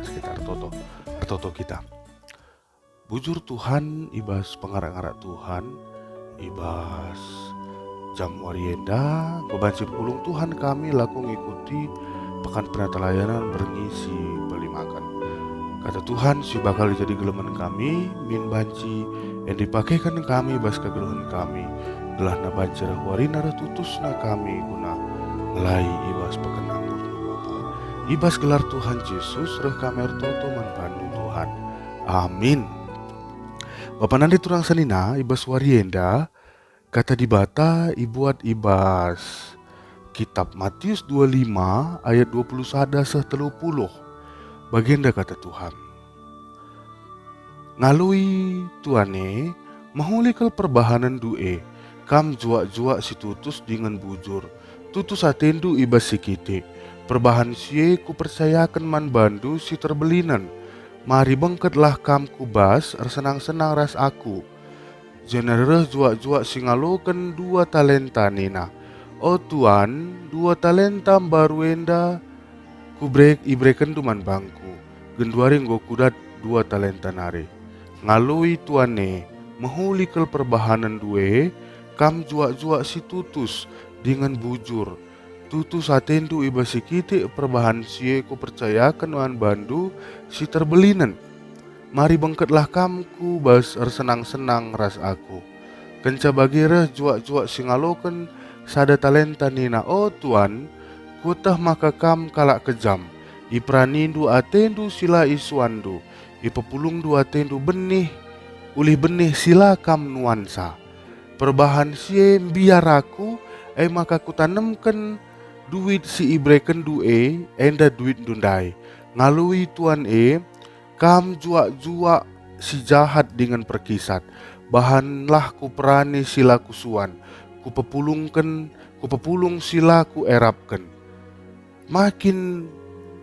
sekitar toto kita. Bujur Tuhan ibas pengarak-ngarak Tuhan, ibas jam warienda, bebanci pulung Tuhan kami laku ngikuti pekan penatalayanan berngisi beli makan. Kata Tuhan si bakal jadi geleman kami, min banci yang dipakaikan kami bas kegeluhan kami, gelah na banci warina tutus na kami guna ngelai ibas pekan anggur nu Bapa. Ibas gelar Tuhan Yesus reh kamer toto manpandu Tuhan. Amin. Bapak nanti turang sanina ibas warienda kata dibata ibuat ibas kitab Matius 25 ayat 21 30. Baginda kata Tuhan, ngalui tuane mahulikal perbahanan due kam juak-juak si tutus dengan bujur tutus atendu ibas sikite perbahan sie ku percayakan man bandu si terbelinan mari bengketlah kam kubas senang-senang ras aku jenereh juak-juak singaloken 2 talenta nina. O Tuan, 2 talenta baruenda kubrek ibreken duman bangku genduaring go kudat 2 talenta nare. Ngalui tuane mahulikal perbahanan due kam juak-juak si tutus dengan bujur tutus atendu ibas sikite perbahan sie ku percayakan wan bandu si terbelinan mari bengketlah kamku bas senang-senang ras aku kenca bagireh juak-juak singaloken sada talenta nina. O Tuan, kutah maka kam kalak kejam ipranindu atendu sila iswandu ipepulung 2 atendu benih ulih benih sila kam nuansa perbahan sie biar aku maka kutanemken duit si ibreken due enda duit dundai ngalui Tuan kam juak-juak si jahat dengan perkisat bahanlah ku perani sila kusuan kupepulung sila ku erapken makin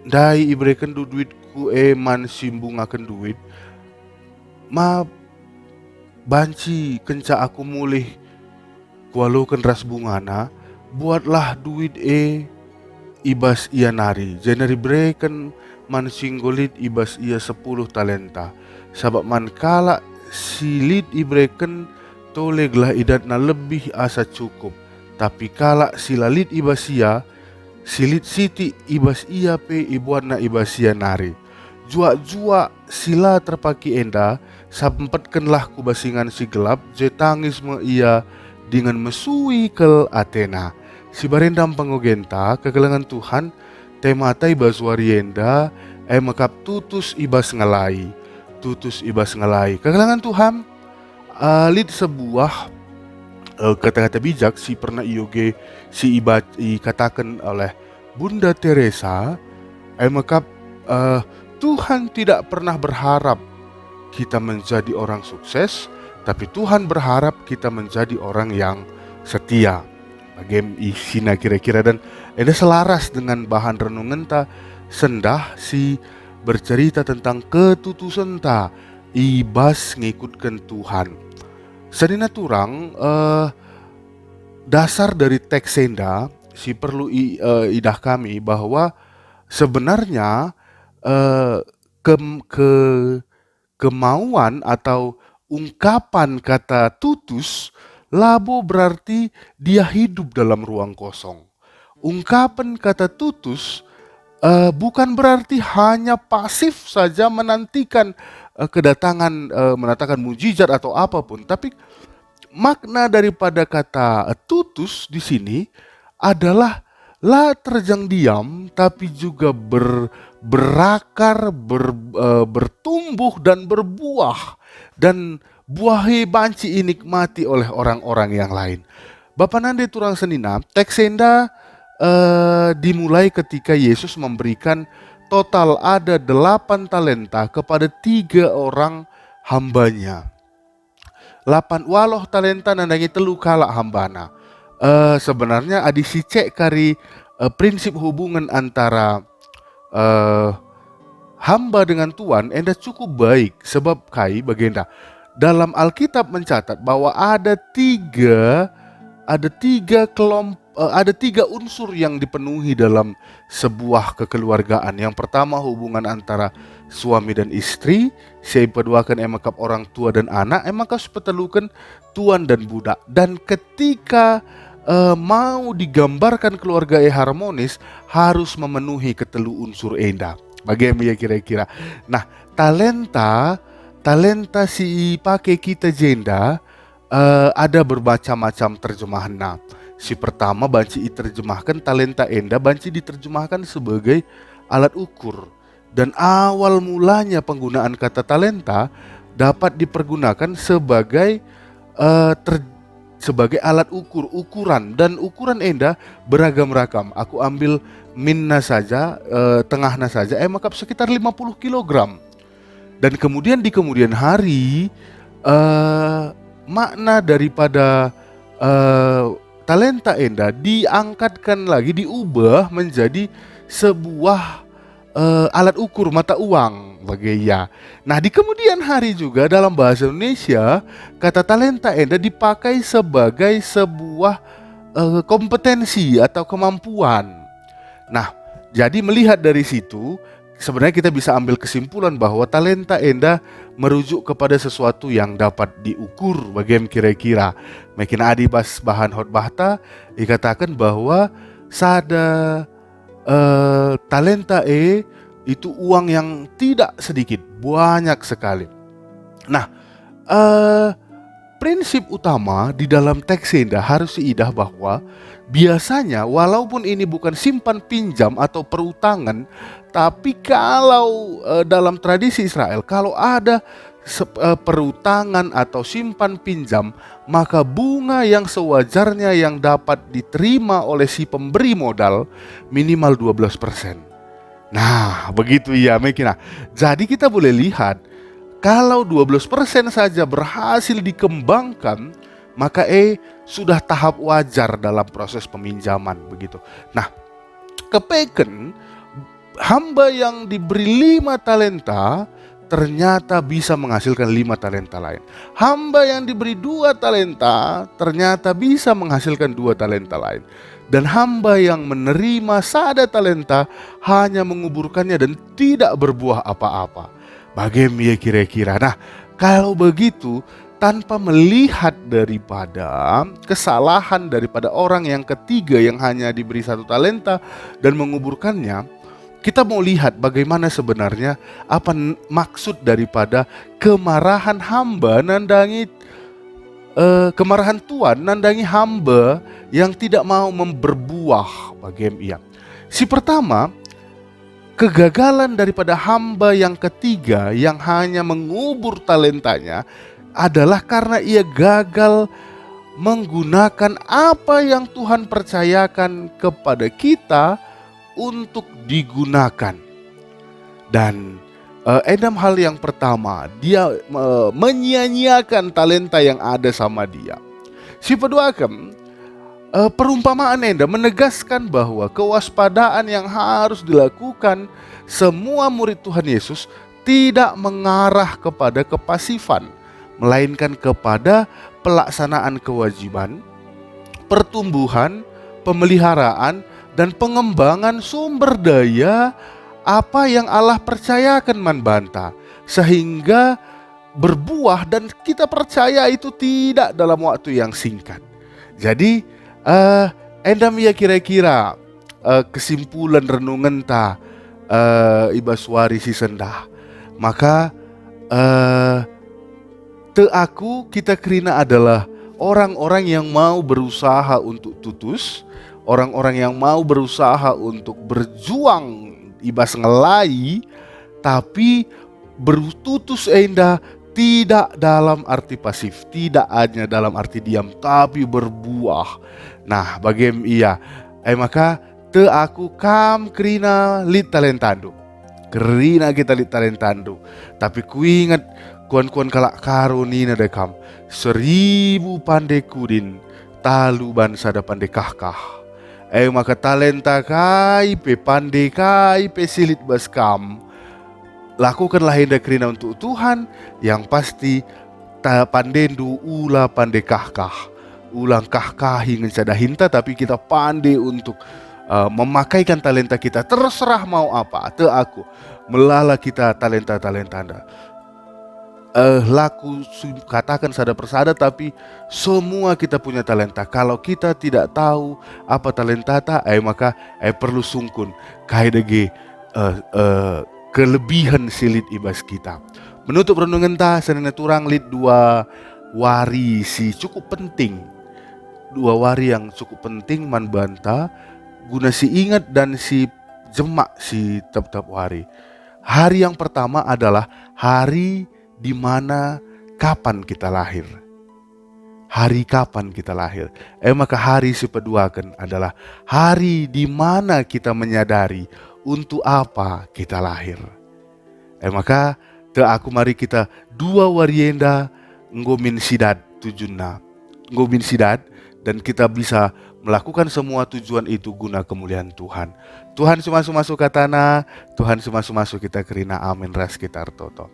dai ibreken du duitku man simbungaken duit ma banci kenca aku mulih kualuken ras bungana buatlah duit ibas ia nari jeneri breken man singgolit ibas ia 10 talenta sabab man kala silit ibreken toleglah idatna lebih asa cukup tapi kala silalit ibas ia silit siti ibas ia pe ibuatna ibas ia nari juak-juak sila terpaki enda sampetkenlah kubasingan si gelap je tangis me ia dengan mesui kel Athena si barendam pengogenta kegelangan Tuhan temata ibas warienda mekap tutus ibas ngelai kegelangan Tuhan lid sebuah kata-kata bijak si pernah ioge si katakan oleh Bunda Teresa mekap Tuhan tidak pernah berharap kita menjadi orang sukses, tapi Tuhan berharap kita menjadi orang yang setia. Bagaimana isina kira-kira dan ada selaras dengan bahan renungan ta sendah si bercerita tentang ketutusan ta ibas ngikutkan Tuhan. Sanina turang dasar dari teks senda si perlu idah kami bahwa sebenarnya kemauan atau ungkapan kata tutus labo berarti dia hidup dalam ruang kosong. Ungkapan kata tutus bukan berarti hanya pasif saja menantikan kedatangan menantikan mujizat atau apapun, tapi makna daripada kata tutus di sini adalah la terjang diam tapi juga berakar, bertumbuh dan berbuah dan buahi banci inikmati oleh orang-orang yang lain. Bapak nande turang senina, teks senda dimulai ketika Yesus memberikan total ada 8 talenta kepada 3 orang hambanya. 8 waloh talenta nandangi telu kala hambana. Sebenarnya adi si cek kari prinsip hubungan antara hamba dengan Tuhan enda cukup baik sebab kai bagenda dalam Alkitab mencatat bahwa ada tiga ada 3 unsur yang dipenuhi dalam sebuah kekeluargaan. Yang pertama hubungan antara suami dan istri, seipaduakan emakap orang tua dan anak, emakap sepetelukan tuan dan budak. Dan ketika mau digambarkan keluarga harmonis, harus memenuhi ketelu unsur enda. Bagaimana kira-kira? Nah, talenta si pakai kita jenda ada bermacam-macam terjemahan. Nah, si pertama banci diterjemahkan talenta enda, banci diterjemahkan sebagai alat ukur. Dan awal mulanya penggunaan kata talenta dapat dipergunakan sebagai sebagai alat ukur, ukuran. Dan ukuran enda beragam-ragam. Aku ambil minna saja, tengahnya saja, makap sekitar 50 kilogram. Dan kemudian di kemudian hari makna daripada talenta enda diangkatkan lagi, diubah menjadi sebuah alat ukur mata uang ya. Nah, di kemudian hari juga dalam bahasa Indonesia kata talenta enda dipakai sebagai sebuah kompetensi atau kemampuan. Nah, jadi melihat dari situ sebenarnya kita bisa ambil kesimpulan bahwa talenta enda merujuk kepada sesuatu yang dapat diukur. Bagaimana kira-kira? Makin adi bas bahan hotbahta dikatakan bahwa sada talenta itu uang yang tidak sedikit, banyak sekali. Nah, prinsip utama di dalam teks enda harus diidah bahwa biasanya walaupun ini bukan simpan pinjam atau perutangan, tapi kalau dalam tradisi Israel, kalau ada perutangan atau simpan pinjam, maka bunga yang sewajarnya yang dapat diterima oleh si pemberi modal minimal 12%. Nah, begitu ya Mekina. Jadi kita boleh lihat kalau 12% saja berhasil dikembangkan, maka sudah tahap wajar dalam proses peminjaman begitu. Nah, kepeken hamba yang diberi 5 talenta ternyata bisa menghasilkan 5 talenta lain. Hamba yang diberi 2 talenta ternyata bisa menghasilkan 2 talenta lain. Dan hamba yang menerima sada talenta hanya menguburkannya dan tidak berbuah apa-apa. Bagaimana kira-kira? Nah, kalau begitu, tanpa melihat daripada kesalahan daripada orang yang ketiga yang hanya diberi 1 talenta dan menguburkannya, kita mau lihat bagaimana sebenarnya apa maksud daripada kemarahan hamba nandangi kemarahan Tuhan nandangi hamba yang tidak mau berbuah. Bagaimana ia? Si pertama, kegagalan daripada hamba yang ketiga yang hanya mengubur talentanya adalah karena ia gagal menggunakan apa yang Tuhan percayakan kepada kita untuk digunakan. Dan enam hal yang pertama, dia menyia-nyiakan talenta yang ada sama dia. Si kedua, perumpamaan enda menegaskan bahwa kewaspadaan yang harus dilakukan semua murid Tuhan Yesus tidak mengarah kepada kepasifan, melainkan kepada pelaksanaan kewajiban, pertumbuhan, pemeliharaan, dan pengembangan sumber daya apa yang Allah percayakan manbanta, sehingga berbuah dan kita percaya itu tidak dalam waktu yang singkat. Jadi endam ya kira-kira kesimpulan renungan ta ibaswari si sendah. Maka aku kita kerina adalah orang-orang yang mau berusaha untuk tutus, orang-orang yang mau berusaha untuk berjuang ibas ngelai, tapi bertutus enda tidak dalam arti pasif, tidak hanya dalam arti diam, tapi berbuah. Nah, bagaimana iya? Maka aku kam kerina lit talentando, kerina kita lit talentando. Tapi ku ingat kuan-kuan kalak karunina dekam 1000 pandai kudin, talu bansa da pandai kahkah. Maka talenta kai pe pandai kai pe silit baskam. Lakukanlah hendak kerina untuk Tuhan, yang pasti pandendu ula pandai kahkah. ulang kahkahi ngensadahinta, tapi kita pandai untuk memakaikan talenta kita. Terserah mau apa, te aku melala kita talenta-talenta Anda. Laku katakan sada persada, tapi semua kita punya talenta. Kalau kita tidak tahu apa talenta ta, maka perlu sungkun kaidege kelebihan silit ibas kita. Menutup renungan ta senena turang lit dua wari si cukup penting. Dua wari yang cukup penting man banta guna si ingat dan si jemak si tep-tep wari. Hari yang pertama adalah hari di mana kapan kita lahir. Hari kapan kita lahir. Maka hari sepeduakan adalah hari di mana kita menyadari untuk apa kita lahir. Maka te aku mari kita dua warienda ngomin sidad tujuna. Ngomin sidad, dan kita bisa melakukan semua tujuan itu guna kemuliaan Tuhan. Tuhan sumasuk-masuk katana, Tuhan sumasuk-masuk kita kerina amin ras kita toto.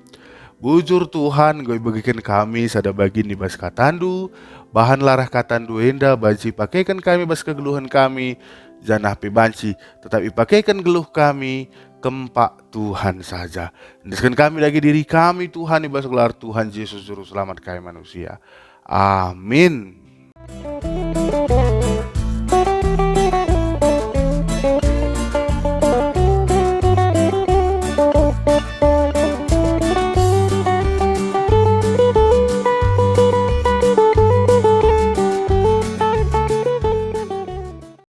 Bujur Tuhan gue bagikan kami sada bagin di bas katandu, bahan larah katandu enda banci pakaikan kami bas kegeluhan kami, janah pi banci tetapi pakaikan geluh kami kempak Tuhan saja. Hendaskan kami lagi diri kami Tuhan di bas gelar Tuhan Yesus Juru Selamat kami manusia. Amin.